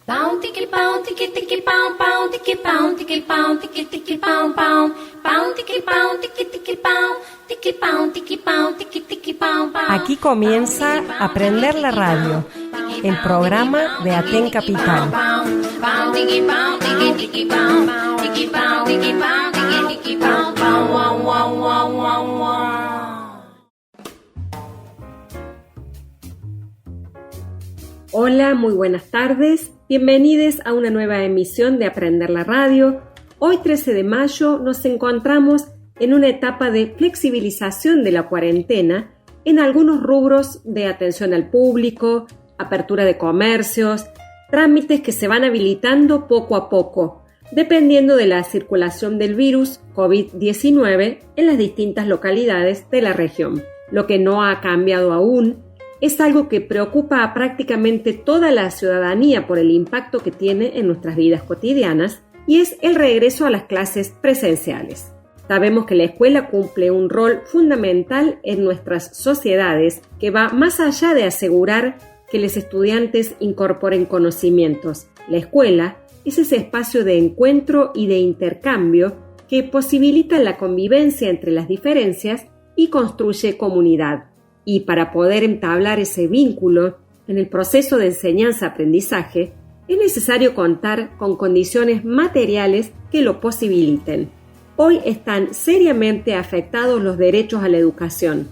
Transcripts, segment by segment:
Pound tiki pound tiki tiki pound pound tiki pound tiki pound tiki tiki pound pound pound tiki pound tiki tiki pound tiki pound tiki pound tiki tiki pound pound. Aquí comienza Aprender la Radio, el programa de Aten Capital. Pound tiki pound tiki tiki pound tiki pound tiki pound tiki tiki pound pound wow wow wow wow wow. Hola, muy buenas tardes. Bienvenidos a una nueva emisión de Aprender la Radio. Hoy 13 de mayo nos encontramos en una etapa de flexibilización de la cuarentena en algunos rubros de atención al público, apertura de comercios, trámites que se van habilitando poco a poco, dependiendo de la circulación del virus COVID-19 en las distintas localidades de la región. Lo que no ha cambiado aún es algo que preocupa a prácticamente toda la ciudadanía por el impacto que tiene en nuestras vidas cotidianas, y es el regreso a las clases presenciales. Sabemos que la escuela cumple un rol fundamental en nuestras sociedades que va más allá de asegurar que los estudiantes incorporen conocimientos. La escuela es ese espacio de encuentro y de intercambio que posibilita la convivencia entre las diferencias y construye comunidad. Y para poder entablar ese vínculo en el proceso de enseñanza-aprendizaje, es necesario contar con condiciones materiales que lo posibiliten. Hoy están seriamente afectados los derechos a la educación,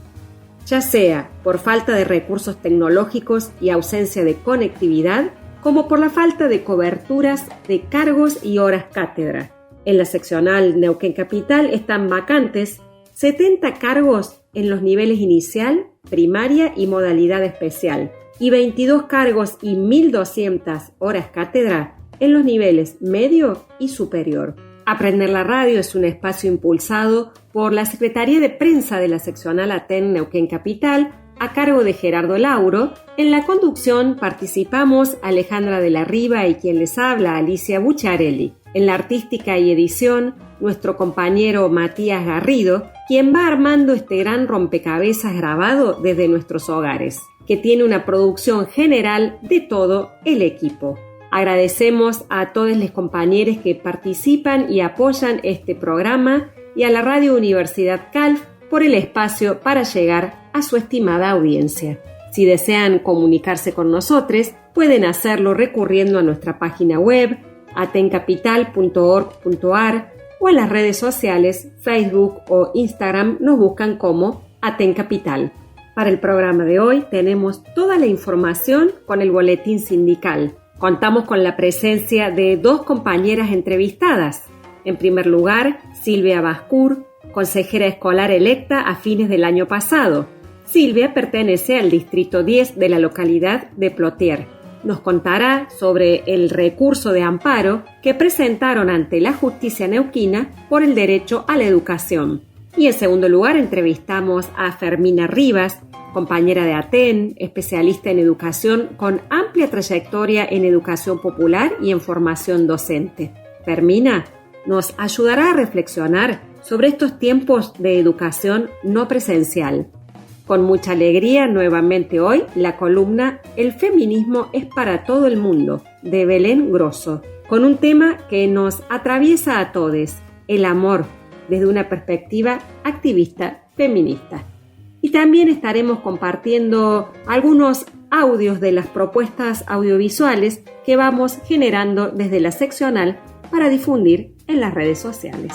ya sea por falta de recursos tecnológicos y ausencia de conectividad, como por la falta de coberturas de cargos y horas cátedra. En la seccional Neuquén Capital están vacantes 70 cargos en los niveles inicial, primaria y modalidad especial, y 22 cargos y 1.200 horas cátedra en los niveles medio y superior. Aprender la Radio es un espacio impulsado por la Secretaría de Prensa de la seccional Aten Neuquén Capital, a cargo de Gerardo Lauro. En la conducción participamos Alejandra de la Riva y quien les habla, Alicia Bucciarelli. En la artística y edición, nuestro compañero Matías Garrido, quien va armando este gran rompecabezas grabado desde nuestros hogares, que tiene una producción general de todo el equipo. Agradecemos a todos los compañeros que participan y apoyan este programa y a la Radio Universidad CALF por el espacio para llegar a su estimada audiencia. Si desean comunicarse con nosotros, pueden hacerlo recurriendo a nuestra página web atencapital.org.ar o en las redes sociales, Facebook o Instagram nos buscan como Aten Capital. Para el programa de hoy tenemos toda la información con el boletín sindical. Contamos con la presencia de dos compañeras entrevistadas. En primer lugar, Silvia Bascur, consejera escolar electa a fines del año pasado. Silvia pertenece al distrito 10 de la localidad de Plotier. Nos contará sobre el recurso de amparo que presentaron ante la justicia neuquina por el derecho a la educación. Y en segundo lugar entrevistamos a Fermina Rivas, compañera de Aten, especialista en educación con amplia trayectoria en educación popular y en formación docente. Fermina nos ayudará a reflexionar sobre estos tiempos de educación no presencial. Con mucha alegría, nuevamente hoy, la columna El feminismo es para todo el mundo, de Belén Grosso, con un tema que nos atraviesa a todos, el amor, desde una perspectiva activista feminista. Y también estaremos compartiendo algunos audios de las propuestas audiovisuales que vamos generando desde la seccional para difundir en las redes sociales.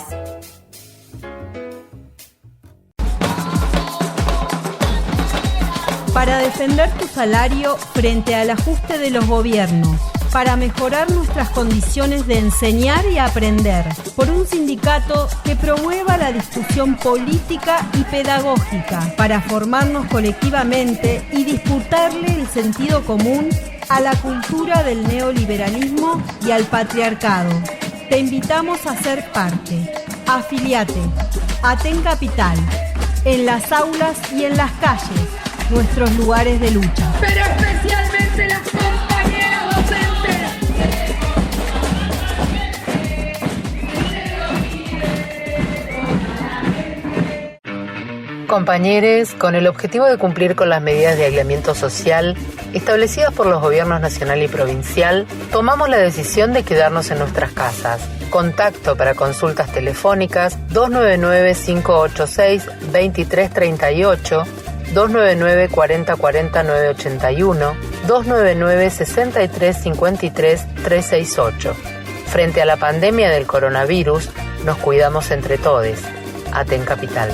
Para defender tu salario frente al ajuste de los gobiernos, para mejorar nuestras condiciones de enseñar y aprender, por un sindicato que promueva la discusión política y pedagógica, para formarnos colectivamente y disputarle el sentido común a la cultura del neoliberalismo y al patriarcado. Te invitamos a ser parte. Afiliate. Aten Capital. En las aulas y en las calles. Nuestros lugares de lucha. Pero especialmente las compañeras docentes. compañeros, con el objetivo de cumplir con las medidas de aislamiento social establecidas por los gobiernos nacional y provincial, tomamos la decisión de quedarnos en nuestras casas. Contacto para consultas telefónicas 299-586-2338, 299-4040-981, 299-6353-368. Frente a la pandemia del coronavirus, nos cuidamos entre todos. Aten Capital.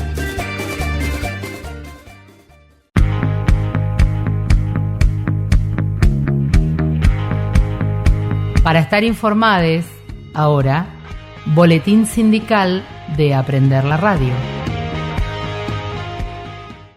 Para estar informades, ahora, Boletín Sindical de Aprender la Radio.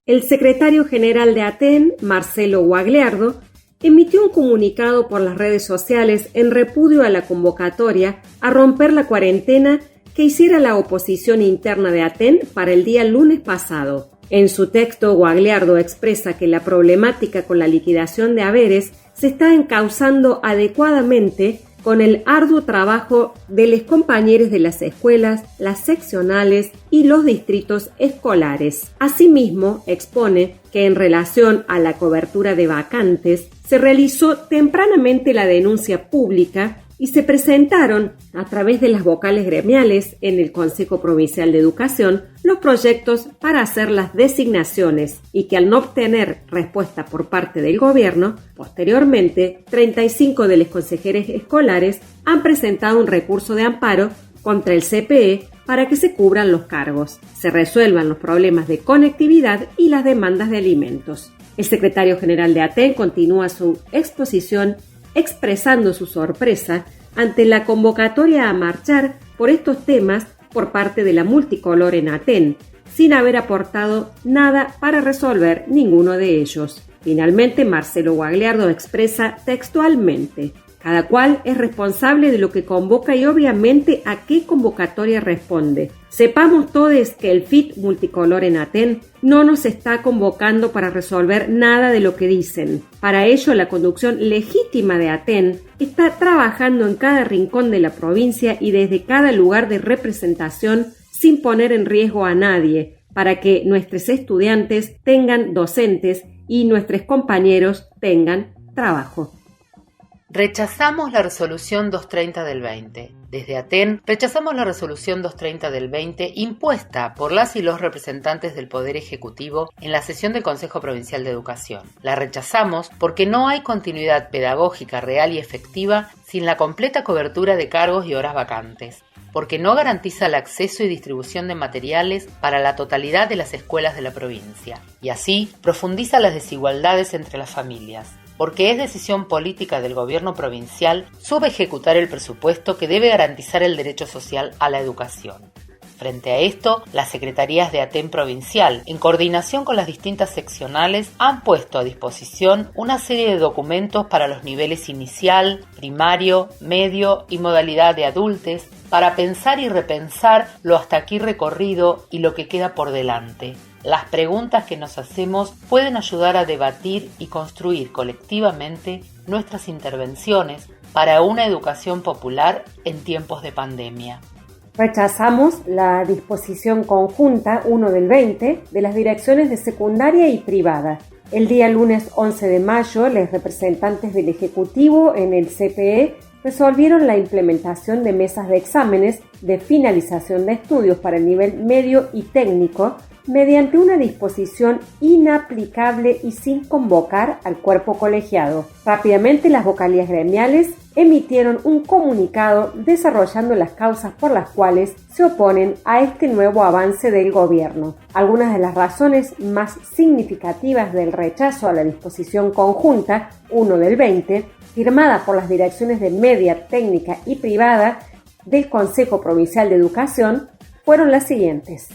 El secretario general de ATEN, Marcelo Guagliardo, emitió un comunicado por las redes sociales en repudio a la convocatoria a romper la cuarentena que hiciera la oposición interna de ATEN para el día lunes pasado. En su texto, Guagliardo expresa que la problemática con la liquidación de haberes se está encauzando adecuadamente con el arduo trabajo de los compañeros de las escuelas, las seccionales y los distritos escolares. Asimismo, expone que en relación a la cobertura de vacantes, se realizó tempranamente la denuncia pública y se presentaron, a través de las vocales gremiales en el Consejo Provincial de Educación, los proyectos para hacer las designaciones y que al no obtener respuesta por parte del gobierno, posteriormente 35 de los consejeros escolares han presentado un recurso de amparo contra el CPE para que se cubran los cargos, se resuelvan los problemas de conectividad y las demandas de alimentos. El secretario general de ATEN continúa su exposición expresando su sorpresa ante la convocatoria a marchar por estos temas por parte de la multicolor en ATEN, sin haber aportado nada para resolver ninguno de ellos. Finalmente, Marcelo Guagliardo expresa textualmente: cada cual es responsable de lo que convoca y obviamente a qué convocatoria responde. Sepamos todos que el FIT multicolor en ATEN no nos está convocando para resolver nada de lo que dicen. Para ello, la conducción legítima de ATEN está trabajando en cada rincón de la provincia y desde cada lugar de representación sin poner en riesgo a nadie, para que nuestros estudiantes tengan docentes y nuestros compañeros tengan trabajo. Rechazamos la resolución 230 del 20. Desde ATEN rechazamos la resolución 230 del 20 impuesta por las y los representantes del Poder Ejecutivo en la sesión del Consejo Provincial de Educación. La rechazamos porque no hay continuidad pedagógica real y efectiva sin la completa cobertura de cargos y horas vacantes, porque no garantiza el acceso y distribución de materiales para la totalidad de las escuelas de la provincia, y así profundiza las desigualdades entre las familias, porque es decisión política del gobierno provincial subejecutar el presupuesto que debe garantizar el derecho social a la educación. Frente a esto, las secretarías de ATEN provincial, en coordinación con las distintas seccionales, han puesto a disposición una serie de documentos para los niveles inicial, primario, medio y modalidad de adultos, para pensar y repensar lo hasta aquí recorrido y lo que queda por delante. Las preguntas que nos hacemos pueden ayudar a debatir y construir colectivamente nuestras intervenciones para una educación popular en tiempos de pandemia. Rechazamos la disposición conjunta 1 del 20 de las direcciones de secundaria y privada. El día lunes 11 de mayo, los representantes del Ejecutivo en el CPE resolvieron la implementación de mesas de exámenes de finalización de estudios para el nivel medio y técnico mediante una disposición inaplicable y sin convocar al cuerpo colegiado. Rápidamente las vocalías gremiales emitieron un comunicado desarrollando las causas por las cuales se oponen a este nuevo avance del gobierno. Algunas de las razones más significativas del rechazo a la disposición conjunta 1 del 20, firmada por las direcciones de media, técnica y privada del Consejo Provincial de Educación, fueron las siguientes.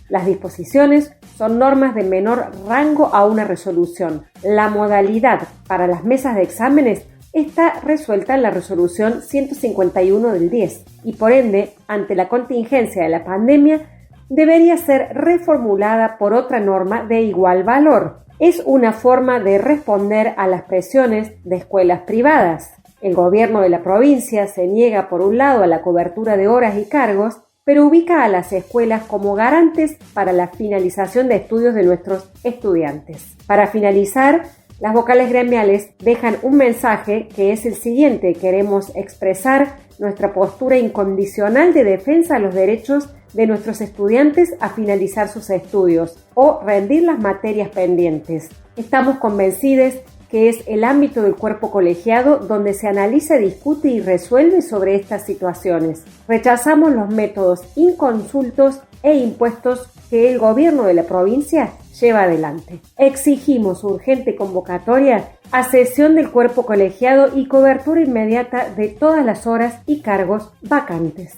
Las disposiciones son normas de menor rango a una resolución. La modalidad para las mesas de exámenes está resuelta en la resolución 151 del 10 y por ende, ante la contingencia de la pandemia, debería ser reformulada por otra norma de igual valor. Es una forma de responder a las presiones de escuelas privadas. El gobierno de la provincia se niega por un lado a la cobertura de horas y cargos pero ubica a las escuelas como garantes para la finalización de estudios de nuestros estudiantes. Para finalizar, las vocales gremiales dejan un mensaje que es el siguiente: queremos expresar nuestra postura incondicional de defensa de los derechos de nuestros estudiantes a finalizar sus estudios o rendir las materias pendientes. Estamos convencidos que es el ámbito del cuerpo colegiado donde se analiza, discute y resuelve sobre estas situaciones. Rechazamos los métodos inconsultos e impuestos que el gobierno de la provincia lleva adelante. Exigimos urgente convocatoria a sesión del cuerpo colegiado y cobertura inmediata de todas las horas y cargos vacantes.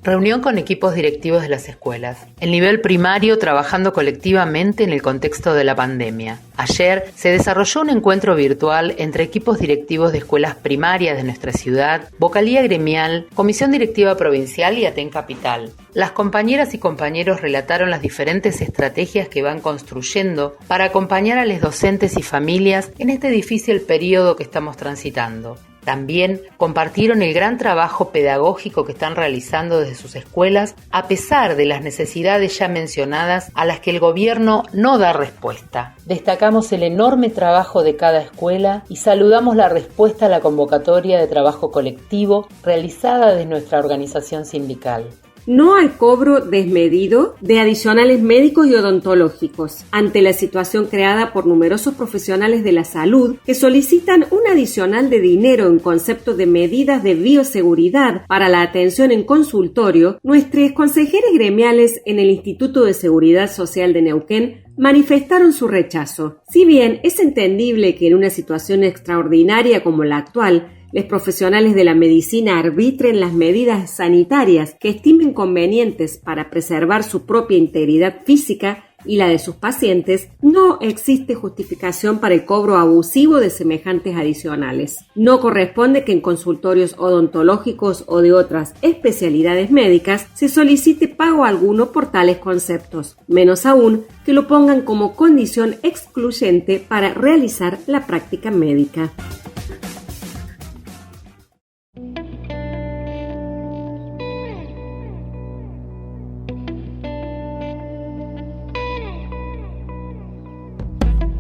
Reunión con equipos directivos de las escuelas. El nivel primario trabajando colectivamente en el contexto de la pandemia. Ayer se desarrolló un encuentro virtual entre equipos directivos de escuelas primarias de nuestra ciudad, vocalía gremial, comisión directiva provincial y Aten Capital. Las compañeras y compañeros relataron las diferentes estrategias que van construyendo para acompañar a los docentes y familias en este difícil periodo que estamos transitando. También compartieron el gran trabajo pedagógico que están realizando desde sus escuelas, a pesar de las necesidades ya mencionadas a las que el gobierno no da respuesta. Destacamos el enorme trabajo de cada escuela y saludamos la respuesta a la convocatoria de trabajo colectivo realizada desde nuestra organización sindical. No al cobro desmedido de adicionales médicos y odontológicos ante la situación creada por numerosos profesionales de la salud que solicitan un adicional de dinero en concepto de medidas de bioseguridad para la atención en consultorio. Nuestros consejeros gremiales en el Instituto de Seguridad Social de Neuquén manifestaron su rechazo. Si bien es entendible que en una situación extraordinaria como la actual, los profesionales de la medicina arbitren las medidas sanitarias que estimen convenientes para preservar su propia integridad física y la de sus pacientes, no existe justificación para el cobro abusivo de semejantes adicionales. No corresponde que en consultorios odontológicos o de otras especialidades médicas se solicite pago alguno por tales conceptos, menos aún que lo pongan como condición excluyente para realizar la práctica médica.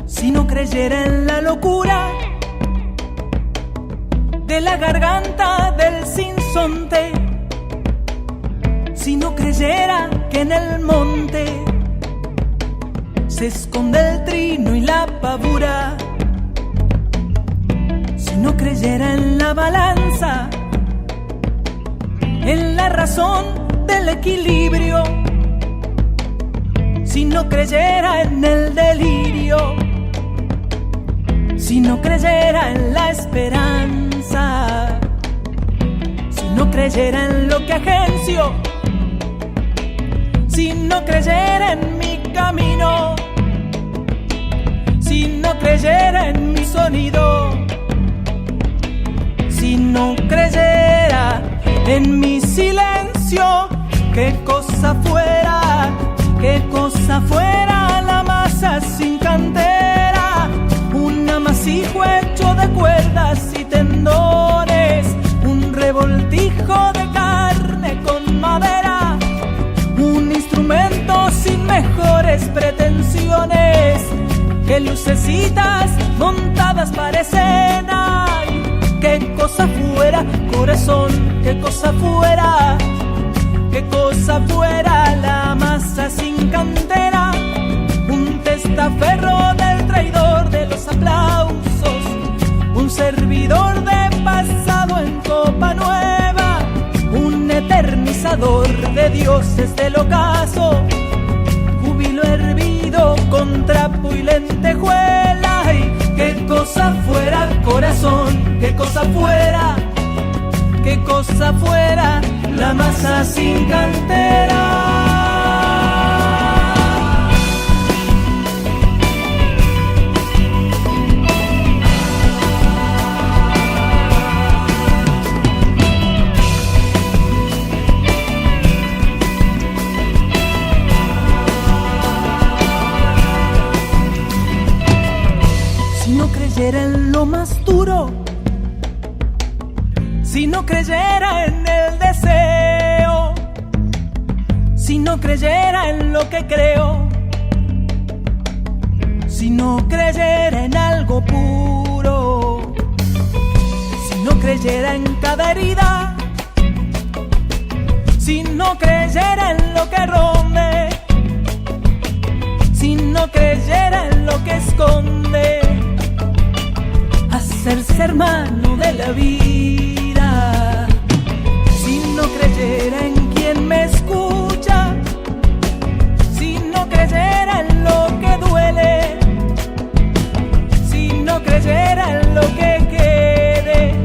Si no creyera en la locura de la garganta del sinsonte, si no creyera que en el monte se esconde el trino y la pavura, si no creyera en la balanza, en la razón del equilibrio, si no creyera en el delirio, si no creyera en la esperanza, si no creyera en lo que agencio, si no creyera en mi camino, si no creyera en mi sonido, si no creyera en mi silencio, qué cosa fuera la masa sin cantera, un amasijo hecho de cuerdas y tendones, un revoltijo de carne con madera, un instrumento sin mejores pretensiones que lucecitas montadas para escena. Qué cosa fuera, corazón, qué cosa fuera la masa sin cantera, un testaferro del traidor de los aplausos, un servidor de pasado en copa nueva, un eternizador de dioses del ocaso, júbilo hervido con trapo y lentejuela. Y qué cosa fuera, corazón, qué cosa fuera la masa sin cantera. Si no creyera en lo más duro, si no creyera en el deseo, si no creyera en lo que creo, si no creyera en algo puro, si no creyera en cada herida, si no creyera en lo que rompe, si no creyera en lo que esconde, hacerse hermano de la vida, si no creyera en quien me escucha, si no creyera en lo que duele, si no creyera en lo que quede,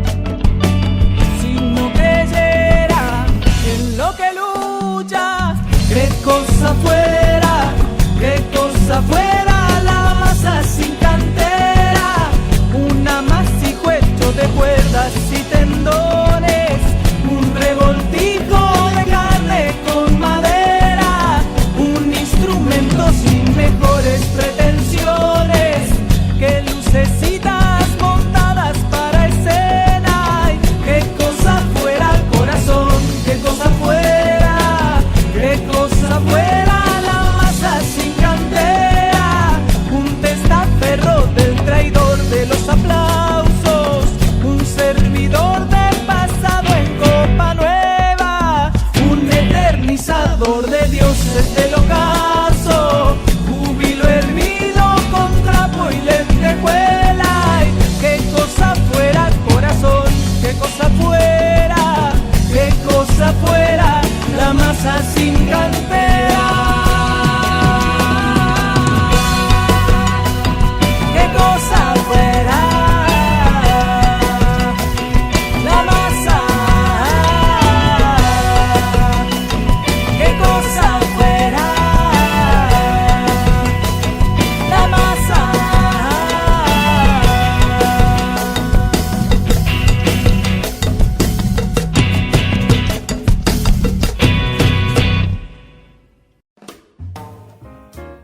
si no creyera en lo que lucha, qué cosa fuera, qué cosa fuera la masa sin cantera, un amasijo hecho de cuerdas y tendones, un revoltijo de carne con madera, un instrumento sin mejores pretensiones que lucecitas montadas para escena. Ay, qué cosa fuera corazón, qué cosa fuera, qué cosa fuera la masa sin cantera, un testaferro del traidor de los aplausos, un servidor del pasado en copa nueva, un eternizador de dioses del ocaso, júbilo hervido con trapo y lentejuela. Ay, qué cosa fuera corazón, qué cosa fuera la masa sin cantera. Qué cosa fuera la masa, qué cosa fuera la masa.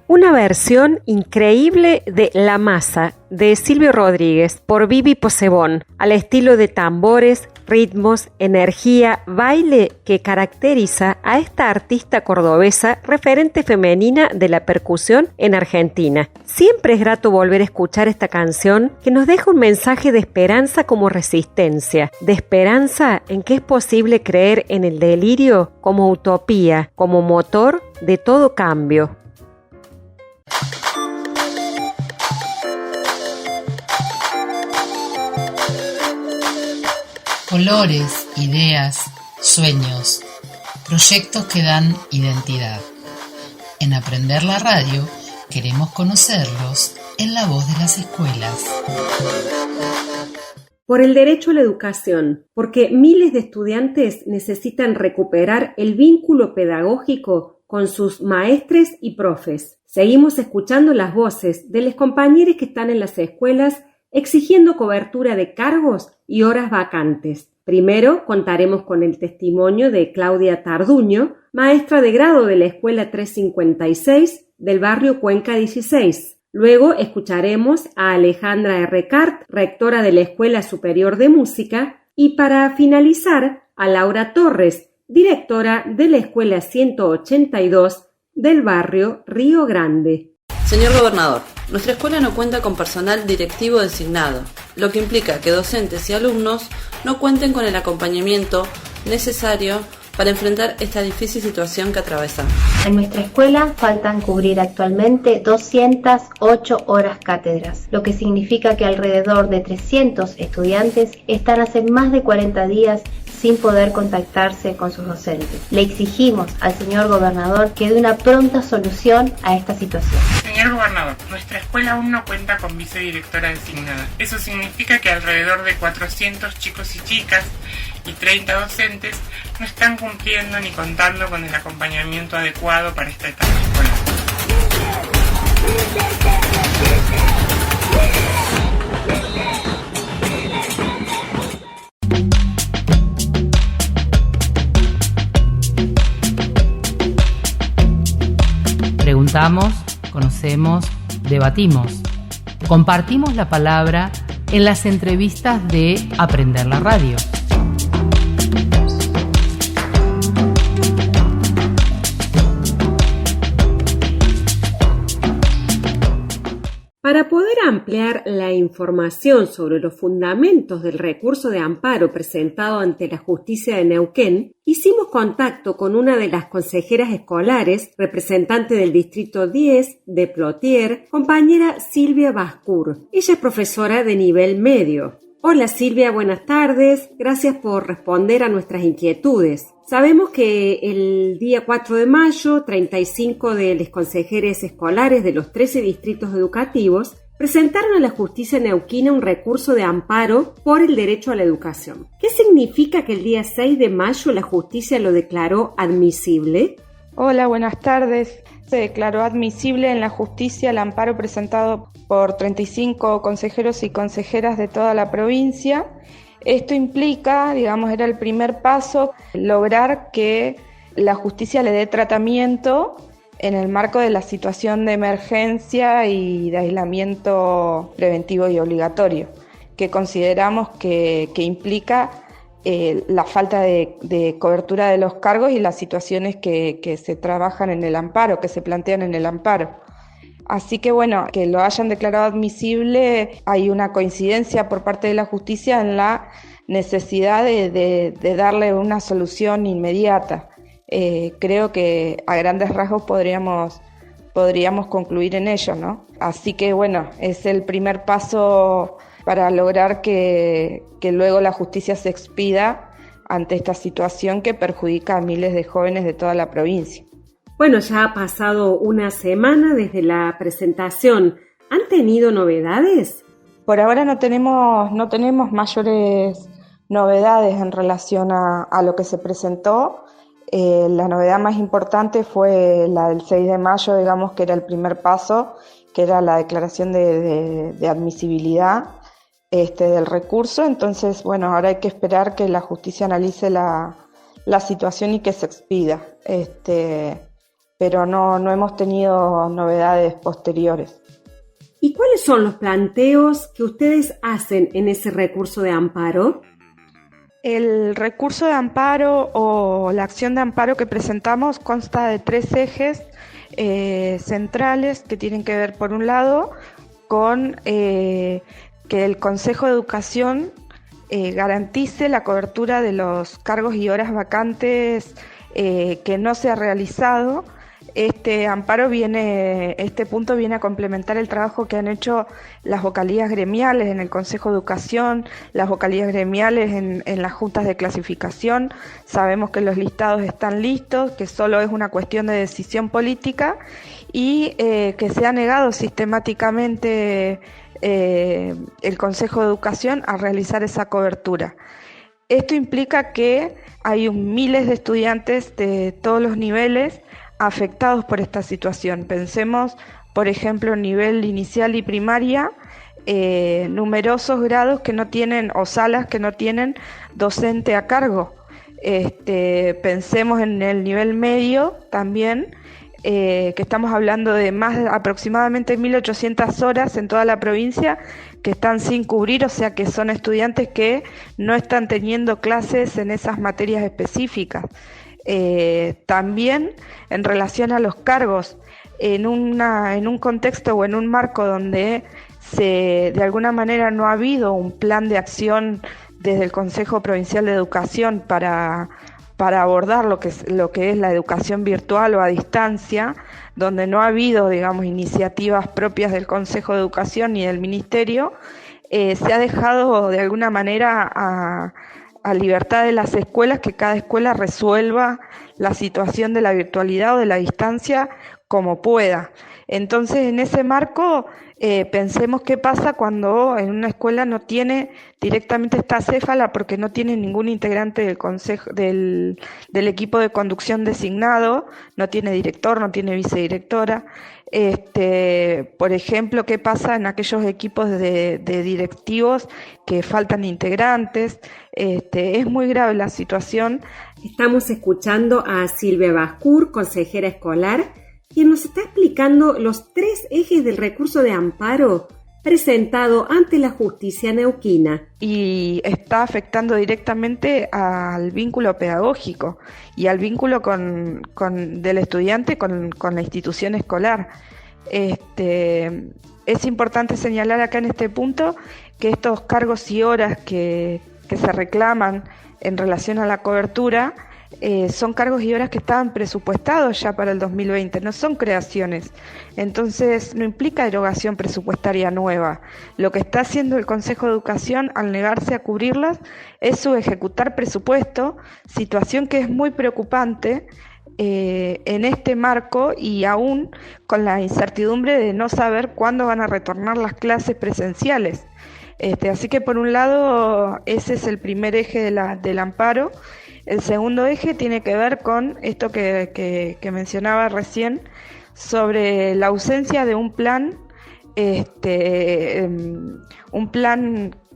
Una versión increíble de La Masa de Silvio Rodríguez por Vivi Posebón, al estilo de tambores, ritmos, energía, baile que caracteriza a esta artista cordobesa, referente femenina de la percusión en Argentina. Siempre es grato volver a escuchar esta canción que nos deja un mensaje de esperanza como resistencia, de esperanza en que es posible creer en el delirio como utopía, como motor de todo cambio. Colores, ideas, sueños, proyectos que dan identidad. En Aprender la Radio queremos conocerlos en la voz de las escuelas. Por el derecho a la educación, porque miles de estudiantes necesitan recuperar el vínculo pedagógico con sus maestres y profes. Seguimos escuchando las voces de los compañeros que están en las escuelas exigiendo cobertura de cargos y horas vacantes. Primero contaremos con el testimonio de Claudia Tarduño, maestra de grado de la Escuela 356 del barrio Cuenca 16. Luego escucharemos a Alejandra Errecart, rectora de la Escuela Superior de Música, y para finalizar a Laura Torres, directora de la Escuela 182 del barrio Río Grande. Señor Gobernador, nuestra escuela no cuenta con personal directivo designado, lo que implica que docentes y alumnos no cuenten con el acompañamiento necesario para enfrentar esta difícil situación que atravesamos. En nuestra escuela faltan cubrir actualmente 208 horas cátedras, lo que significa que alrededor de 300 estudiantes están hace más de 40 días sin poder contactarse con sus docentes. Le exigimos al señor gobernador que dé una pronta solución a esta situación. Señor gobernador, nuestra escuela aún no cuenta con vicedirectora designada. Eso significa que alrededor de 400 chicos y chicas y 30 docentes no están cumpliendo ni contando con el acompañamiento adecuado para esta etapa escolar. Preguntamos, conocemos, debatimos. Compartimos la palabra en las entrevistas de Aprender la Radio. Para poder ampliar la información sobre los fundamentos del recurso de amparo presentado ante la Justicia de Neuquén, hicimos contacto con una de las consejeras escolares, representante del Distrito 10 de Plotier, compañera Silvia Bascur. Ella es profesora de nivel medio. Hola Silvia, buenas tardes. Gracias por responder a nuestras inquietudes. Sabemos que el día 4 de mayo, 35 de los consejeros escolares de los 13 distritos educativos presentaron a la justicia neuquina un recurso de amparo por el derecho a la educación. ¿Qué significa que el día 6 de mayo la justicia lo declaró admisible? Hola, buenas tardes. Se declaró admisible en la justicia el amparo presentado por 35 consejeros y consejeras de toda la provincia. Esto implica, era el primer paso, lograr que la justicia le dé tratamiento en el marco de la situación de emergencia y de aislamiento preventivo y obligatorio, que consideramos que implica la falta de cobertura de los cargos y las situaciones que se trabajan en el amparo, que se plantean en el amparo. Así que que lo hayan declarado admisible, hay una coincidencia por parte de la justicia en la necesidad de darle una solución inmediata. Creo que a grandes rasgos podríamos concluir en ello, ¿no? Así que es el primer paso para lograr que luego la justicia se expida ante esta situación que perjudica a miles de jóvenes de toda la provincia. Ya ha pasado una semana desde la presentación. ¿Han tenido novedades? Por ahora no tenemos mayores novedades en relación a lo que se presentó. La novedad más importante fue la del 6 de mayo, que era el primer paso, que era la declaración de admisibilidad del recurso. Entonces, ahora hay que esperar que la justicia analice la situación y que se expida. Pero no hemos tenido novedades posteriores. ¿Y cuáles son los planteos que ustedes hacen en ese recurso de amparo? El recurso de amparo o la acción de amparo que presentamos consta de 3 ejes centrales que tienen que ver, por un lado, con que el Consejo de Educación garantice la cobertura de los cargos y horas vacantes que no se ha realizado. Este punto viene a complementar el trabajo que han hecho las vocalías gremiales en el Consejo de Educación, las vocalías gremiales en las juntas de clasificación. Sabemos que los listados están listos, que solo es una cuestión de decisión política y que se ha negado sistemáticamente el Consejo de Educación a realizar esa cobertura. Esto implica que hay miles de estudiantes de todos los niveles afectados por esta situación. Pensemos, por ejemplo, nivel inicial y primaria, numerosos grados que no tienen, o salas que no tienen docente a cargo. Pensemos en el nivel medio también, que estamos hablando de aproximadamente 1.800 horas en toda la provincia que están sin cubrir, o sea que son estudiantes que no están teniendo clases en esas materias específicas. También en relación a los cargos, en un contexto o en un marco donde de alguna manera no ha habido un plan de acción desde el Consejo Provincial de Educación para abordar lo que es la educación virtual o a distancia, donde no ha habido, iniciativas propias del Consejo de Educación ni del Ministerio, se ha dejado de alguna manera a libertad de las escuelas, que cada escuela resuelva la situación de la virtualidad o de la distancia como pueda. Entonces, en ese marco, pensemos qué pasa cuando en una escuela no tiene directamente esta acéfala porque no tiene ningún integrante del consejo, del equipo de conducción designado, no tiene director, no tiene vicedirectora. Por ejemplo, qué pasa en aquellos equipos de directivos que faltan integrantes. Es muy grave la situación. Estamos escuchando a Silvia Bascur, consejera escolar, quien nos está explicando los 3 ejes del recurso de amparo presentado ante la justicia neuquina. Y está afectando directamente al vínculo pedagógico y al vínculo del estudiante con la institución escolar. Es importante señalar acá en este punto que estos cargos y horas que se reclaman en relación a la cobertura son cargos y horas que estaban presupuestados ya para el 2020, no son creaciones. Entonces no implica erogación presupuestaria nueva. Lo que está haciendo el Consejo de Educación al negarse a cubrirlas es subejecutar presupuesto, situación que es muy preocupante en este marco y aún con la incertidumbre de no saber cuándo van a retornar las clases presenciales. Así que por un lado ese es el primer eje del amparo. El segundo eje tiene que ver con esto que mencionaba recién sobre la ausencia de un plan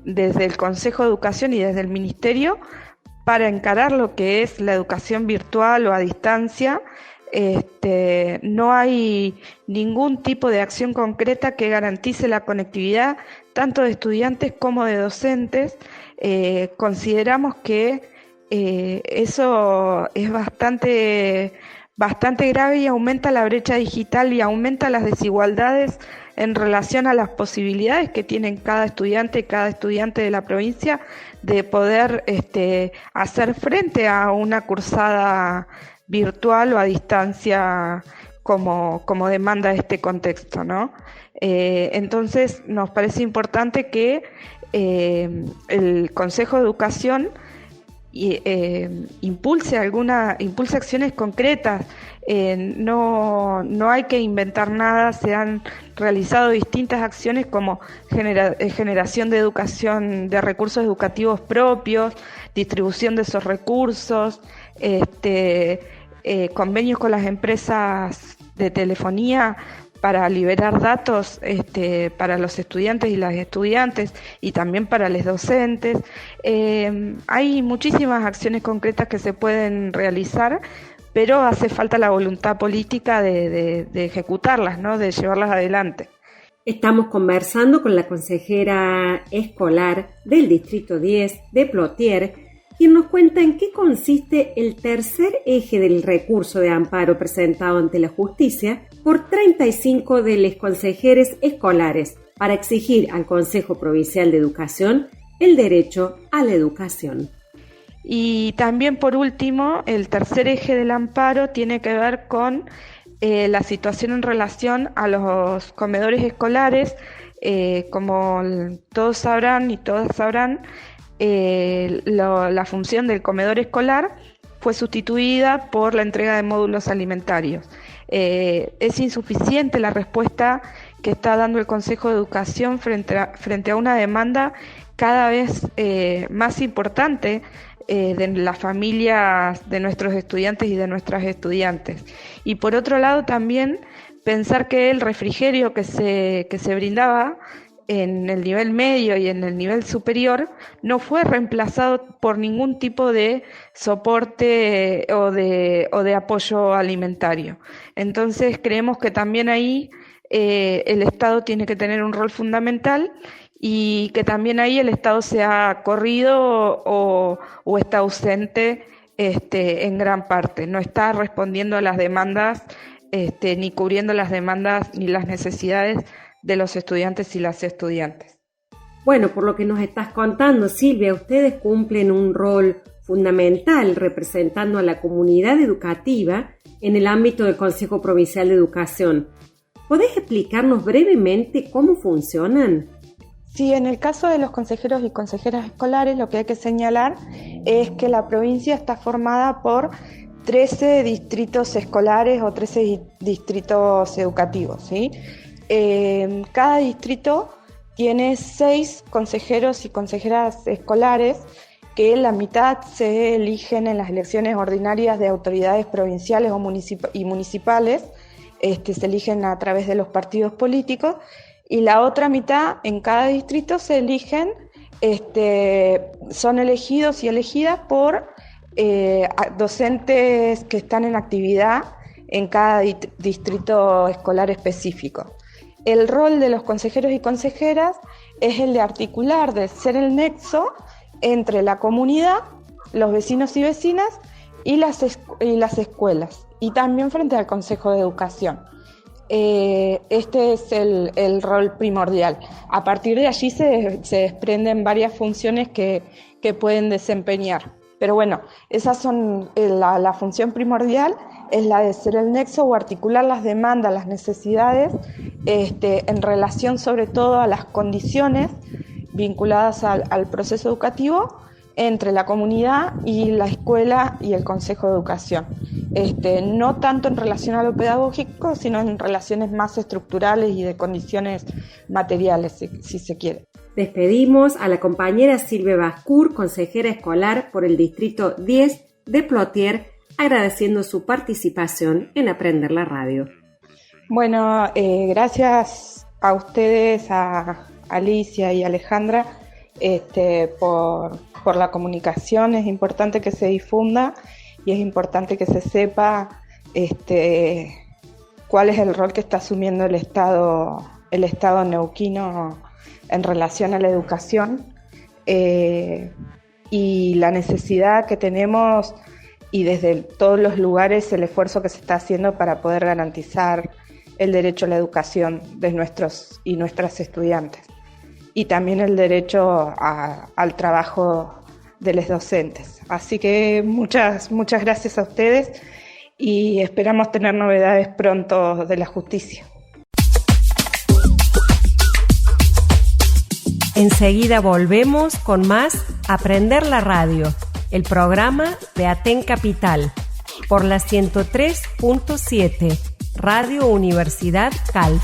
desde el Consejo de Educación y desde el Ministerio para encarar lo que es la educación virtual o a distancia. No hay ningún tipo de acción concreta que garantice la conectividad tanto de estudiantes como de docentes. Consideramos que eso es bastante grave y aumenta la brecha digital y aumenta las desigualdades en relación a las posibilidades que tienen cada estudiante de la provincia de poder hacer frente a una cursada virtual o a distancia como demanda este contexto, ¿no? Entonces nos parece importante que el Consejo de Educación impulse acciones concretas. No hay que inventar nada, se han realizado distintas acciones como generación de educación, de recursos educativos propios, distribución de esos recursos, convenios con las empresas de telefonía para liberar datos para los estudiantes y las estudiantes y también para los docentes. Hay muchísimas acciones concretas que se pueden realizar, pero hace falta la voluntad política de ejecutarlas, ¿no? De llevarlas adelante. Estamos conversando con la consejera escolar del Distrito 10 de Plotier, quien nos cuenta en qué consiste el tercer eje del recurso de amparo presentado ante la justicia por 35 de los consejeros escolares para exigir al Consejo Provincial de Educación el derecho a la educación. Y también, por último, el tercer eje del amparo tiene que ver con la situación en relación a los comedores escolares. Como todos sabrán y todas sabrán, la función del comedor escolar fue sustituida por la entrega de módulos alimentarios. Es insuficiente la respuesta que está dando el Consejo de Educación frente a una demanda cada vez más importante de las familias de nuestros estudiantes y de nuestras estudiantes. Y por otro lado también pensar que el refrigerio que se brindaba en el nivel medio y en el nivel superior no fue reemplazado por ningún tipo de soporte o de apoyo alimentario. Entonces creemos que también ahí el Estado tiene que tener un rol fundamental y que también ahí el Estado se ha corrido o está ausente en gran parte. No está respondiendo a las demandas ni cubriendo las demandas ni las necesidades de los estudiantes y las estudiantes. Bueno, por lo que nos estás contando, Silvia, ustedes cumplen un rol fundamental representando a la comunidad educativa en el ámbito del Consejo Provincial de Educación. ¿Podés explicarnos brevemente cómo funcionan? Sí, en el caso de los consejeros y consejeras escolares, lo que hay que señalar es que la provincia está formada por 13 distritos escolares o 13 distritos educativos, ¿sí? Cada distrito tiene 6 consejeros y consejeras escolares, que la mitad se eligen en las elecciones ordinarias de autoridades provinciales y municipales, se eligen a través de los partidos políticos, y la otra mitad en cada distrito se eligen, son elegidos y elegidas por docentes que están en actividad en cada distrito escolar específico. El rol de los consejeros y consejeras es el de articular, de ser el nexo entre la comunidad, los vecinos y vecinas y las escuelas, y también frente al Consejo de Educación. este es el rol primordial. A partir de allí se desprenden varias funciones que pueden desempeñar. Pero bueno, esas son la función primordial, es la de ser el nexo o articular las demandas, las necesidades, en relación sobre todo a las condiciones vinculadas al proceso educativo entre la comunidad y la escuela y el Consejo de Educación. No tanto en relación a lo pedagógico, sino en relaciones más estructurales y de condiciones materiales, si se quiere. Despedimos a la compañera Silvia Bascur, consejera escolar por el Distrito 10 de Plotier, agradeciendo su participación en Aprender la Radio. Bueno, gracias a ustedes, a Alicia y Alejandra, por la comunicación. Es importante que se difunda y es importante que se sepa cuál es el rol que está asumiendo el Estado neuquino en relación a la educación, y la necesidad que tenemos, y desde todos los lugares el esfuerzo que se está haciendo para poder garantizar el derecho a la educación de nuestros y nuestras estudiantes, y también el derecho al trabajo de los docentes. Así que muchas gracias a ustedes y esperamos tener novedades pronto de la justicia. Enseguida volvemos con más Aprender la Radio, el programa de Aten Capital, por la 103.7, Radio Universidad Calf.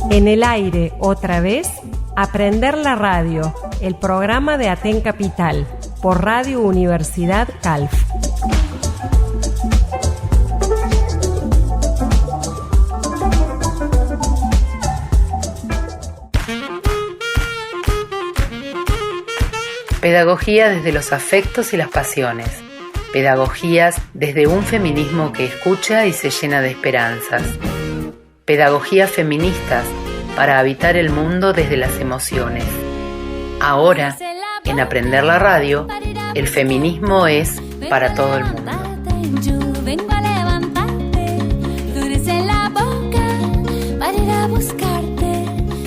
En el aire, otra vez, Aprender la Radio, el programa de Aten Capital, por Radio Universidad Calf. Pedagogía desde los afectos y las pasiones. Pedagogías desde un feminismo que escucha y se llena de esperanzas. Pedagogías feministas para habitar el mundo desde las emociones. Ahora, en Aprender la Radio, el feminismo es para todo el mundo. Vengo a levantarte, tú eres en la boca para ir a buscarte.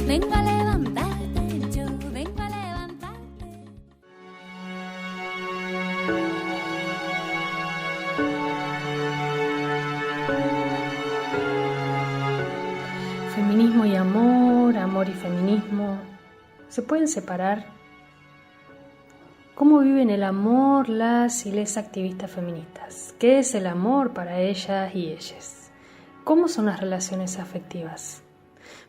Vengo a levantarte, yo vengo a levantarte. Feminismo y amor, amor y feminismo, ¿se pueden separar? ¿Cómo viven el amor las y les activistas feministas? ¿Qué es el amor para ellas y ellas? ¿Cómo son las relaciones afectivas?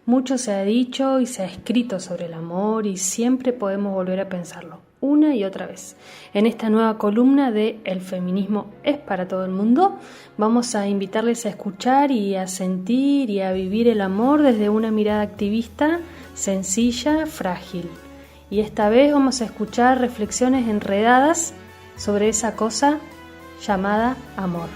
Mucho se ha dicho y se ha escrito sobre el amor y siempre podemos volver a pensarlo, una y otra vez. En esta nueva columna de El feminismo es para todo el mundo, vamos a invitarles a escuchar y a sentir y a vivir el amor desde una mirada activista, sencilla, frágil. Y esta vez vamos a escuchar reflexiones enredadas sobre esa cosa llamada amor.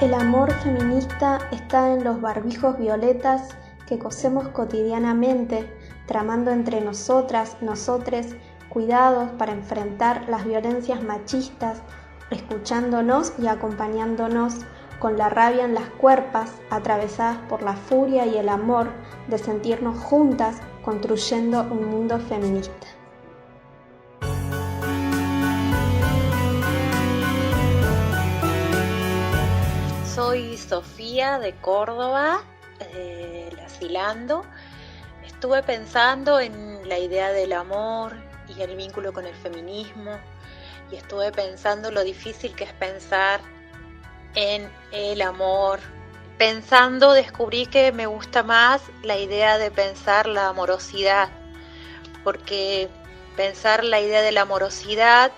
El amor feminista está en los barbijos violetas que cosemos cotidianamente, tramando entre nosotras, nosotres, cuidados para enfrentar las violencias machistas, escuchándonos y acompañándonos con la rabia en las cuerpas, atravesadas por la furia y el amor de sentirnos juntas construyendo un mundo feminista. Soy Sofía de Córdoba, Lasilando. Estuve pensando en la idea del amor y el vínculo con el feminismo, y estuve pensando lo difícil que es pensar en el amor. Pensando descubrí que me gusta más la idea de pensar la amorosidad, porque pensar la idea de la amorosidad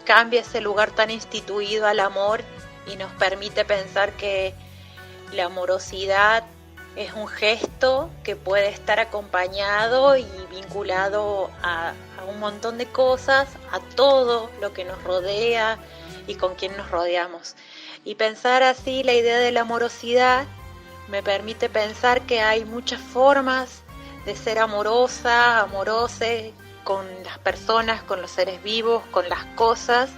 cambia ese lugar tan instituido al amor y nos permite pensar que la amorosidad es un gesto que puede estar acompañado y vinculado a un montón de cosas, a todo lo que nos rodea y con quien nos rodeamos. Y pensar así la idea de la amorosidad me permite pensar que hay muchas formas de ser amorosa, amorose con las personas, con los seres vivos, con las cosas,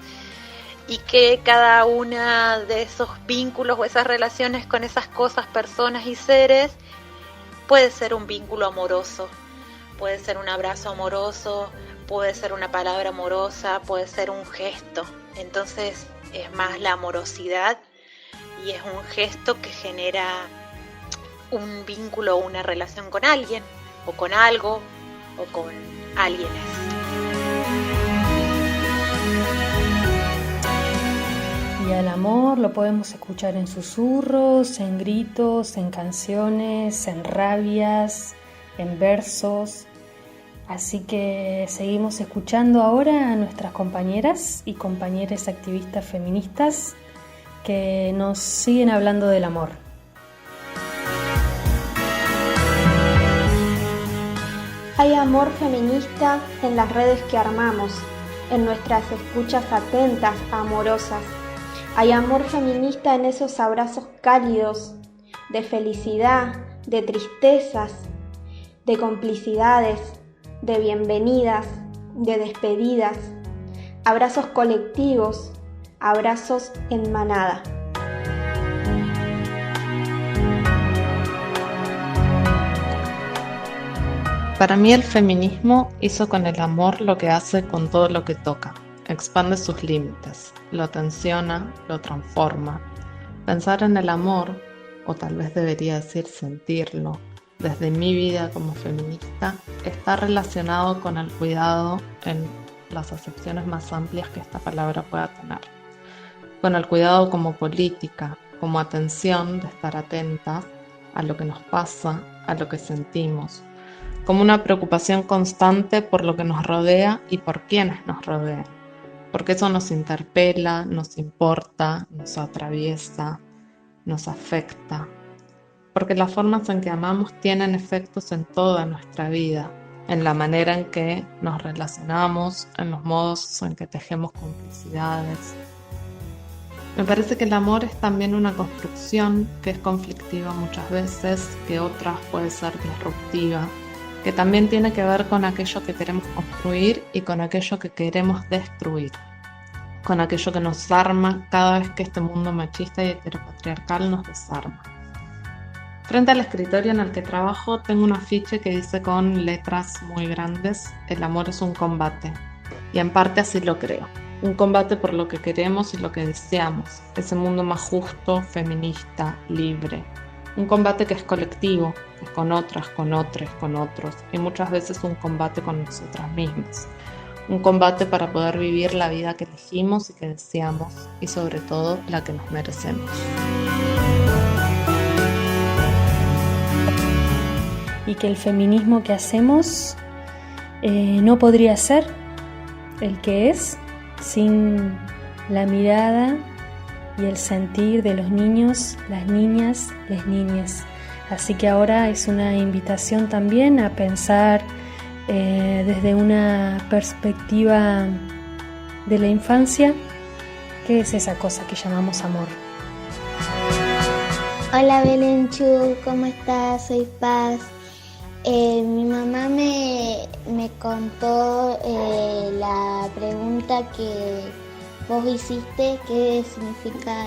y que cada una de esos vínculos o esas relaciones con esas cosas, personas y seres puede ser un vínculo amoroso, puede ser un abrazo amoroso, puede ser una palabra amorosa, puede ser un gesto. Entonces es más la amorosidad y es un gesto que genera un vínculo o una relación con alguien o con algo o con alguienes. Y al amor lo podemos escuchar en susurros, en gritos, en canciones, en rabias, en versos. Así que seguimos escuchando ahora a nuestras compañeras y compañeros activistas feministas que nos siguen hablando del amor. Hay amor feminista en las redes que armamos, en nuestras escuchas atentas, amorosas. Hay amor feminista en esos abrazos cálidos, de felicidad, de tristezas, de complicidades, de bienvenidas, de despedidas, abrazos colectivos, abrazos en manada. Para mí el feminismo hizo con el amor lo que hace con todo lo que toca. Expande sus límites, lo tensiona, lo transforma. Pensar en el amor, o tal vez debería decir sentirlo, desde mi vida como feminista, está relacionado con el cuidado en las acepciones más amplias que esta palabra pueda tener. Con el cuidado como política, como atención de estar atentas a lo que nos pasa, a lo que sentimos, como una preocupación constante por lo que nos rodea y por quienes nos rodean, porque eso nos interpela, nos importa, nos atraviesa, nos afecta, porque las formas en que amamos tienen efectos en toda nuestra vida, en la manera en que nos relacionamos, en los modos en que tejemos complicidades. Me parece que el amor es también una construcción que es conflictiva muchas veces, que otras puede ser disruptiva, que también tiene que ver con aquello que queremos construir y con aquello que queremos destruir, con aquello que nos arma cada vez que este mundo machista y heteropatriarcal nos desarma. Frente al escritorio en el que trabajo tengo un afiche que dice con letras muy grandes: el amor es un combate, y en parte así lo creo. Un combate por lo que queremos y lo que deseamos, ese mundo más justo, feminista, libre. Un combate que es colectivo, que es con otras, con otros, con otros, y muchas veces un combate con nosotras mismas. Un combate para poder vivir la vida que elegimos y que deseamos, y sobre todo la que nos merecemos. Y que el feminismo que hacemos no podría ser el que es sin la mirada y el sentir de los niños, las niñas, las niñas. Así que ahora es una invitación también a pensar desde una perspectiva de la infancia, ¿qué es esa cosa que llamamos amor? Hola Belenchu, ¿cómo estás? Soy Paz. Mi mamá me contó la pregunta que vos hiciste, qué significa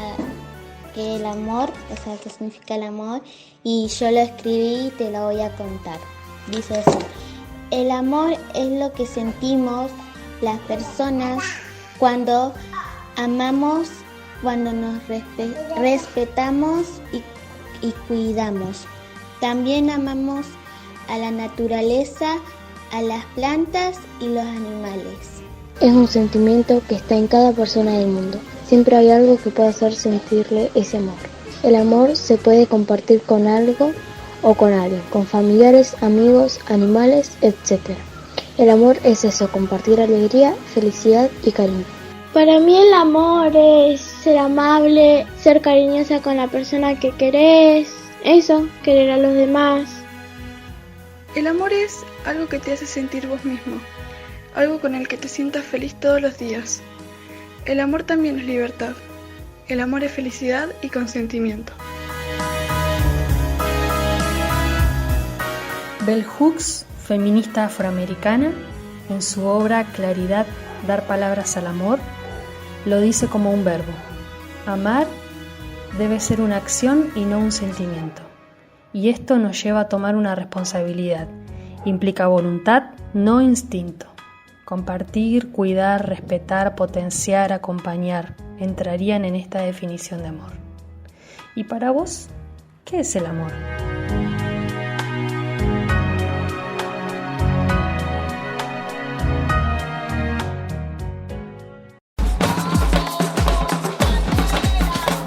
el amor, o sea, qué significa el amor, y yo lo escribí y te lo voy a contar. Dice así: el amor es lo que sentimos las personas cuando amamos, cuando nos respetamos y cuidamos. También amamos a la naturaleza, a las plantas y los animales. Es un sentimiento que está en cada persona del mundo. Siempre hay algo que puede hacer sentirle ese amor. El amor se puede compartir con algo o con alguien, con familiares, amigos, animales, etc. El amor es eso, compartir alegría, felicidad y cariño. Para mí el amor es ser amable, ser cariñosa con la persona que querés, eso, querer a los demás. El amor es algo que te hace sentir vos mismo, algo con el que te sientas feliz todos los días. El amor también es libertad. El amor es felicidad y consentimiento. Bell Hooks, feminista afroamericana, en su obra Claridad, dar palabras al amor, lo dice como un verbo. Amar debe ser una acción y no un sentimiento. Y esto nos lleva a tomar una responsabilidad. Implica voluntad, no instinto. Compartir, cuidar, respetar, potenciar, acompañar, entrarían en esta definición de amor. ¿Y para vos, qué es el amor?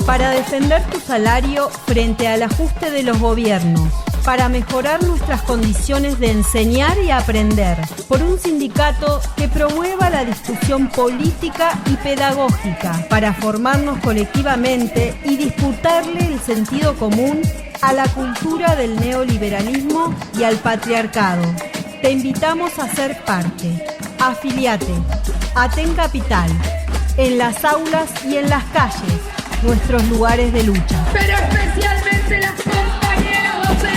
Para defender tu salario frente al ajuste de los gobiernos, para mejorar nuestras condiciones de enseñar y aprender, por un sindicato que promueva la discusión política y pedagógica, para formarnos colectivamente y disputarle el sentido común a la cultura del neoliberalismo y al patriarcado. Te invitamos a ser parte. Afiliate. Aten Capital. En las aulas y en las calles, nuestros lugares de lucha. Pero especialmente las compañeras docentes.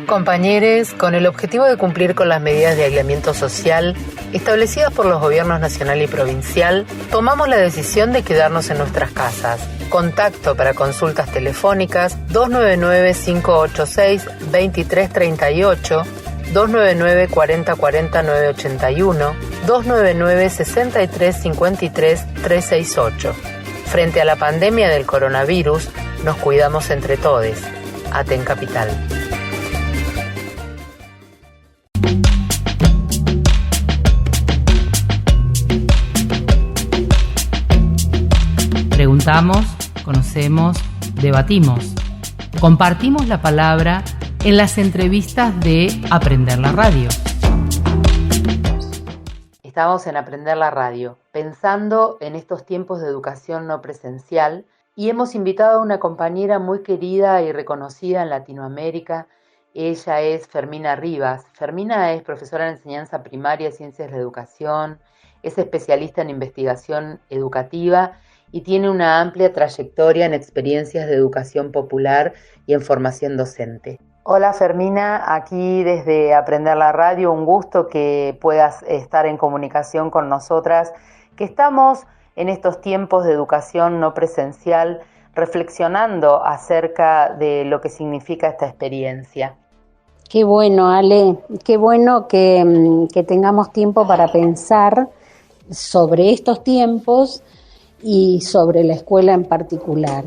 Compañeros, con el objetivo de cumplir con las medidas de aislamiento social establecidas por los gobiernos nacional y provincial, tomamos la decisión de quedarnos en nuestras casas. Contacto para consultas telefónicas 299-586-2338, 299-4040-981, 299-6353-368. Frente a la pandemia del coronavirus, nos cuidamos entre todos. Aten Capital. Preguntamos, conocemos, debatimos. Compartimos la palabra en las entrevistas de Aprender la Radio. Estamos en Aprender la Radio, pensando en estos tiempos de educación no presencial, y hemos invitado a una compañera muy querida y reconocida en Latinoamérica. Ella es Fermina Rivas. Fermina es profesora de enseñanza primaria y ciencias de la educación, es especialista en investigación educativa y tiene una amplia trayectoria en experiencias de educación popular y en formación docente. Hola Fermina, aquí desde Aprender la Radio, un gusto que puedas estar en comunicación con nosotras, que estamos en estos tiempos de educación no presencial reflexionando acerca de lo que significa esta experiencia. Qué bueno, Ale, qué bueno que tengamos tiempo para pensar sobre estos tiempos y sobre la escuela en particular.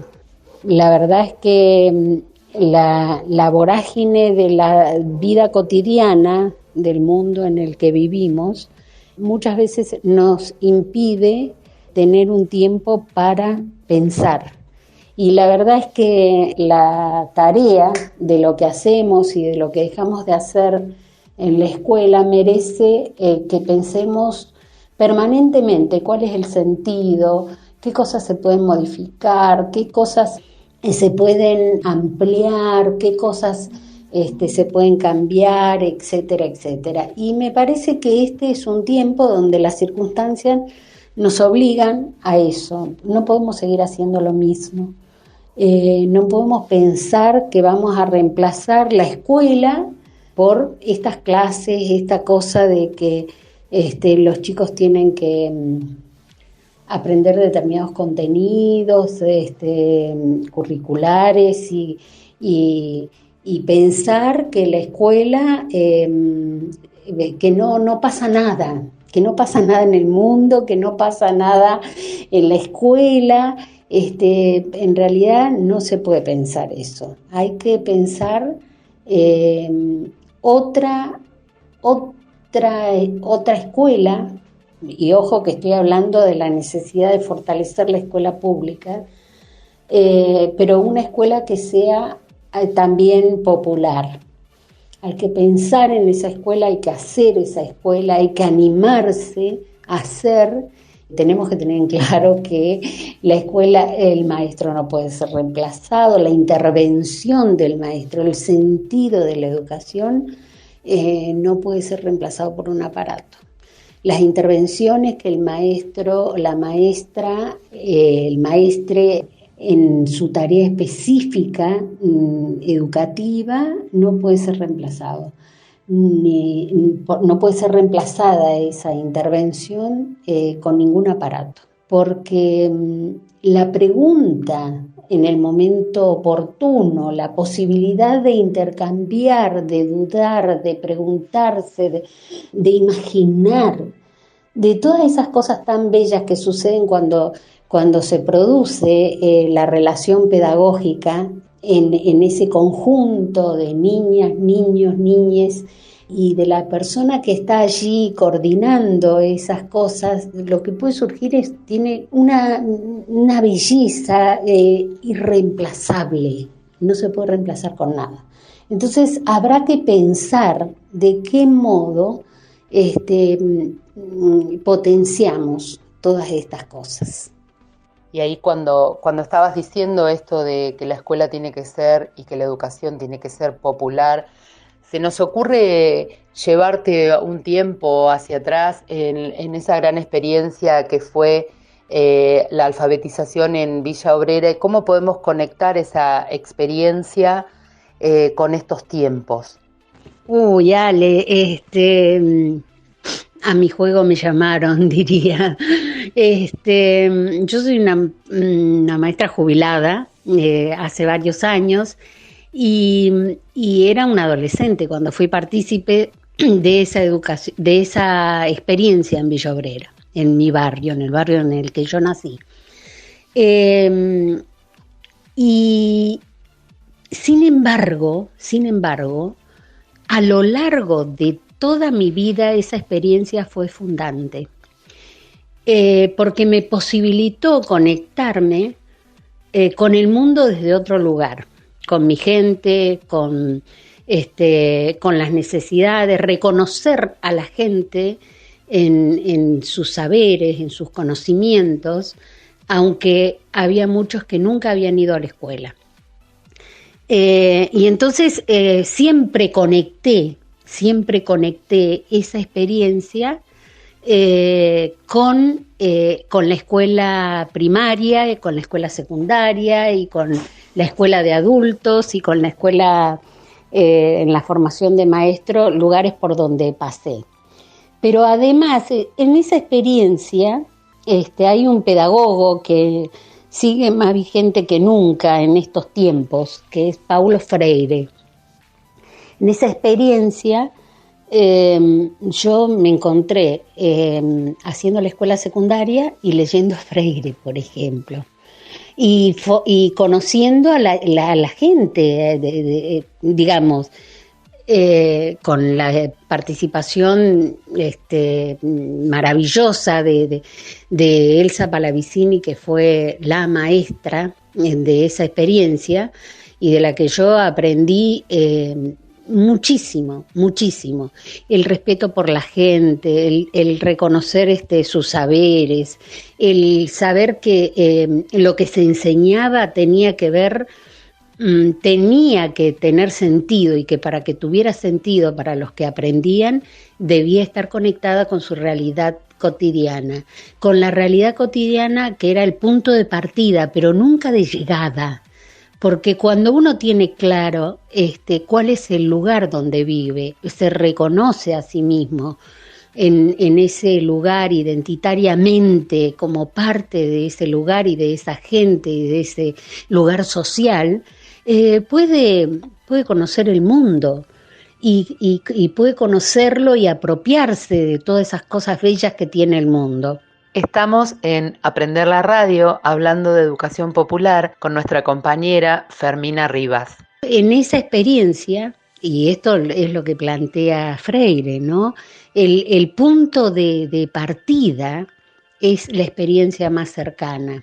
La verdad es que la vorágine de la vida cotidiana del mundo en el que vivimos muchas veces nos impide tener un tiempo para pensar. Y la verdad es que la tarea de lo que hacemos y de lo que dejamos de hacer en la escuela merece que pensemos permanentemente cuál es el sentido, qué cosas se pueden modificar, qué cosas se pueden ampliar, qué cosas se pueden cambiar, etcétera, etcétera. Y me parece que este es un tiempo donde las circunstancias nos obligan a eso. No podemos seguir haciendo lo mismo. No podemos pensar que vamos a reemplazar la escuela por estas clases, esta cosa de que los chicos tienen que aprender determinados contenidos curriculares y pensar que la escuela, que no pasa nada, que no pasa nada en el mundo, que no pasa nada en la escuela. En realidad no se puede pensar eso. Hay que pensar otra escuela. Y ojo que estoy hablando de la necesidad de fortalecer la escuela pública, pero una escuela que sea también popular. Hay que pensar en esa escuela, hay que hacer esa escuela, hay que animarse a hacer. Tenemos que tener en claro que la escuela, el maestro no puede ser reemplazado, la intervención del maestro, el sentido de la educación no puede ser reemplazado por un aparato. Las intervenciones que el maestro, la maestra, el maestre en su tarea específica educativa no puede ser reemplazado. No puede ser reemplazada esa intervención con ningún aparato, porque la pregunta en el momento oportuno, la posibilidad de intercambiar, de dudar, de preguntarse, de imaginar, de todas esas cosas tan bellas que suceden cuando se produce la relación pedagógica en ese conjunto de niñas, niños, niñes, y de la persona que está allí coordinando esas cosas, lo que puede surgir tiene una belleza irreemplazable, no se puede reemplazar con nada. Entonces habrá que pensar de qué modo potenciamos todas estas cosas. Y ahí cuando estabas diciendo esto de que la escuela tiene que ser y que la educación tiene que ser popular, se nos ocurre llevarte un tiempo hacia atrás en esa gran experiencia que fue la alfabetización en Villa Obrera, y cómo podemos conectar esa experiencia con estos tiempos. Uy, Ale, a mi juego me llamaron, diría. Yo soy una maestra jubilada hace varios años y era una adolescente cuando fui partícipe de esa educación, de esa experiencia en Villa Obrera, en mi barrio, en el barrio en el que yo nací. Y sin embargo, a lo largo de toda mi vida esa experiencia fue fundante, porque me posibilitó conectarme con el mundo desde otro lugar, con mi gente, con las necesidades, reconocer a la gente en sus saberes, en sus conocimientos, aunque había muchos que nunca habían ido a la escuela. Y entonces siempre conecté esa experiencia con la escuela primaria, con la escuela secundaria y con la escuela de adultos y con la escuela en la formación de maestro, lugares por donde pasé. Pero además, en esa experiencia hay un pedagogo que sigue más vigente que nunca en estos tiempos, que es Paulo Freire. En esa experiencia yo me encontré haciendo la escuela secundaria y leyendo a Freire, por ejemplo, y conociendo a la gente, digamos, con la participación maravillosa de Elsa Palavicini, que fue la maestra de esa experiencia y de la que yo aprendí muchísimo. El respeto por la gente, el reconocer sus saberes, el saber que lo que se enseñaba tenía que tener sentido, y que para que tuviera sentido para los que aprendían debía estar conectada con su realidad cotidiana, con la realidad cotidiana que era el punto de partida, pero nunca de llegada. Porque cuando uno tiene claro cuál es el lugar donde vive, se reconoce a sí mismo en ese lugar identitariamente como parte de ese lugar y de esa gente y de ese lugar social, puede conocer el mundo y puede conocerlo y apropiarse de todas esas cosas bellas que tiene el mundo. Estamos en Aprender la Radio, hablando de educación popular, con nuestra compañera Fermina Rivas. En esa experiencia, y esto es lo que plantea Freire, ¿no? El punto de partida es la experiencia más cercana.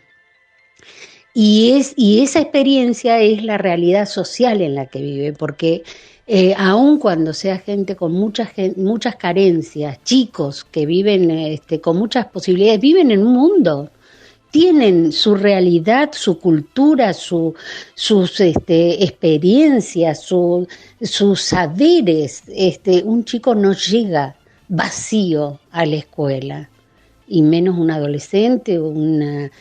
Y esa experiencia es la realidad social en la que vive, porque aun cuando sea gente con muchas carencias, chicos que viven con muchas posibilidades, viven en un mundo tienen su realidad, su cultura, sus experiencias, sus saberes. Un chico no llega vacío a la escuela, y menos un adolescente o una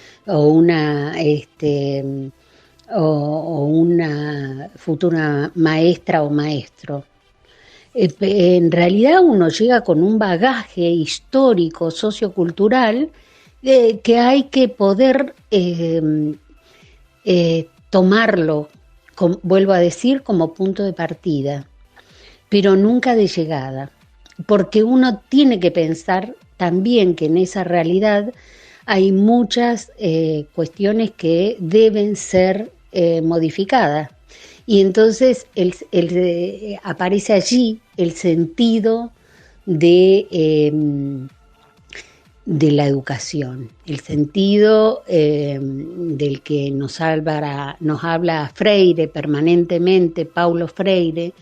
futura maestra o maestro. En realidad uno llega con un bagaje histórico, sociocultural, que hay que poder tomarlo, vuelvo a decir, como punto de partida, pero nunca de llegada, porque uno tiene que pensar también que en esa realidad hay muchas cuestiones que deben ser modificadas. Y entonces aparece allí el sentido de la educación, el sentido del que nos habla Freire permanentemente, Paulo Freire,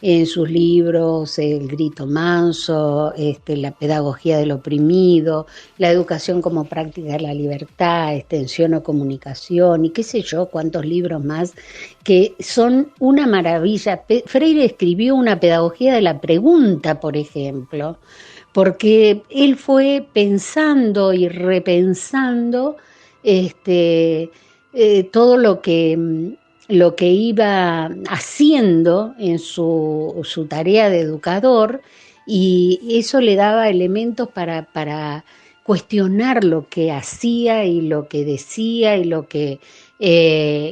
en sus libros, El grito manso, la pedagogía del oprimido, la educación como práctica de la libertad, extensión o comunicación, y qué sé yo, cuántos libros más, que son una maravilla. Freire escribió una pedagogía de la pregunta, por ejemplo, porque él fue pensando y repensando todo lo que iba haciendo en su tarea de educador, y eso le daba elementos para cuestionar lo que hacía y lo que decía y lo que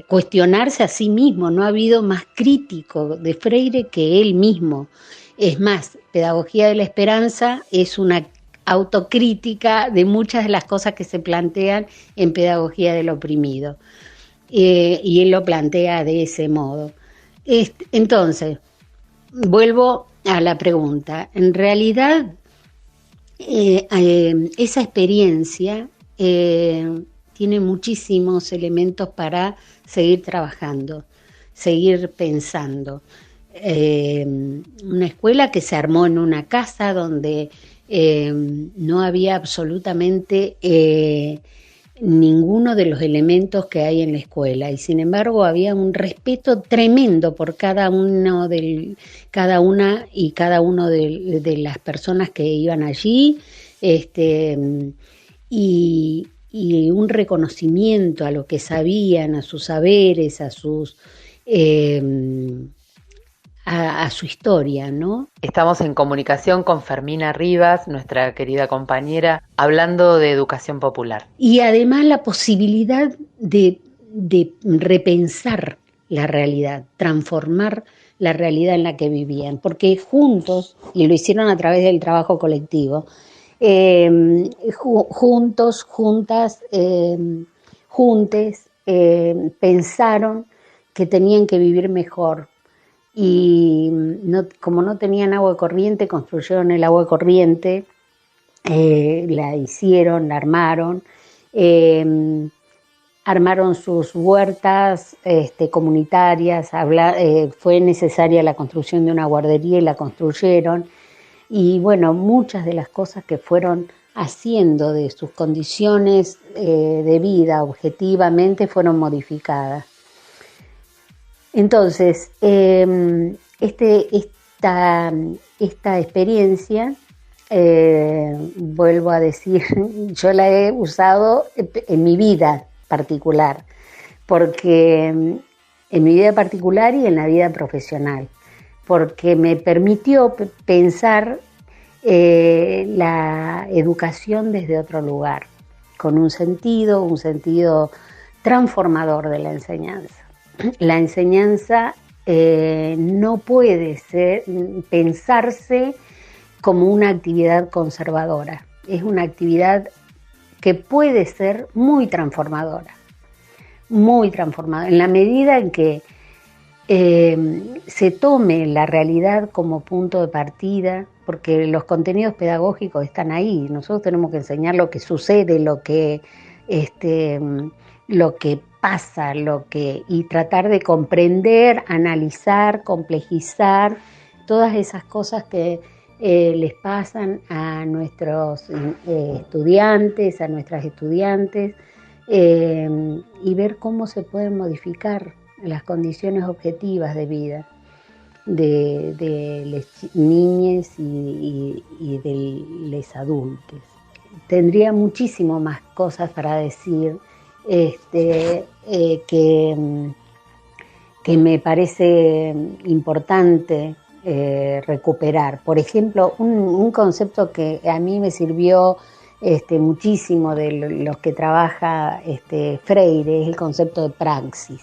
cuestionarse a sí mismo. No ha habido más crítico de Freire que él mismo. Es más, Pedagogía de la Esperanza es una autocrítica de muchas de las cosas que se plantean en Pedagogía del Oprimido. Y él lo plantea de ese modo. Entonces, vuelvo a la pregunta. En realidad, esa experiencia tiene muchísimos elementos para seguir trabajando, seguir pensando. Una escuela que se armó en una casa donde no había absolutamente ninguno de los elementos que hay en la escuela, y sin embargo había un respeto tremendo por cada una y cada uno de las personas que iban allí, y un reconocimiento a lo que sabían, a sus saberes, a su historia, ¿no? Estamos en comunicación con Fermina Rivas, nuestra querida compañera, hablando de educación popular. Y además la posibilidad de repensar la realidad, transformar la realidad en la que vivían, porque juntos, y lo hicieron a través del trabajo colectivo, pensaron que tenían que vivir mejor. Y como no tenían agua corriente, construyeron el agua corriente, la hicieron, la armaron, armaron sus huertas comunitarias, fue necesaria la construcción de una guardería y la construyeron, y bueno, muchas de las cosas que fueron haciendo de sus condiciones de vida objetivamente fueron modificadas. Entonces, esta experiencia, vuelvo a decir, yo la he usado en mi vida particular, porque en mi vida particular y en la vida profesional, porque me permitió pensar la educación desde otro lugar, con un sentido transformador de la enseñanza. La enseñanza no puede pensarse como una actividad conservadora. Es una actividad que puede ser muy transformadora, en la medida en que se tome la realidad como punto de partida, porque los contenidos pedagógicos están ahí. Nosotros tenemos que enseñar lo que sucede, lo que pasa, y tratar de comprender, analizar, complejizar todas esas cosas que les pasan a nuestros estudiantes, a nuestras estudiantes, y ver cómo se pueden modificar las condiciones objetivas de vida de las niñas y de los adultos. Tendría muchísimo más cosas para decir que me parece importante recuperar. Por ejemplo, un concepto que a mí me sirvió muchísimo de los que trabaja Freire es el concepto de praxis,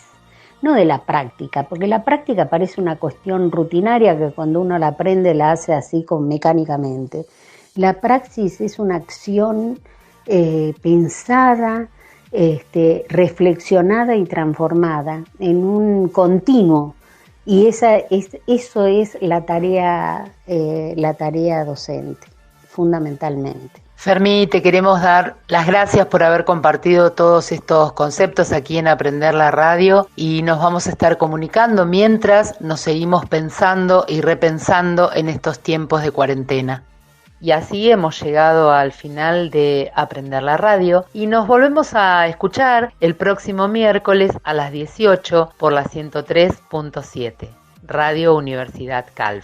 no de la práctica, porque la práctica parece una cuestión rutinaria que cuando uno la aprende la hace así mecánicamente. La praxis es una acción pensada, reflexionada y transformada en un continuo, y eso es la tarea docente, fundamentalmente. Fermí, te queremos dar las gracias por haber compartido todos estos conceptos aquí en Aprender la Radio, y nos vamos a estar comunicando mientras nos seguimos pensando y repensando en estos tiempos de cuarentena. Y así hemos llegado al final de Aprender la Radio y nos volvemos a escuchar el próximo miércoles a las 18 por la 103.7, Radio Universidad Calv.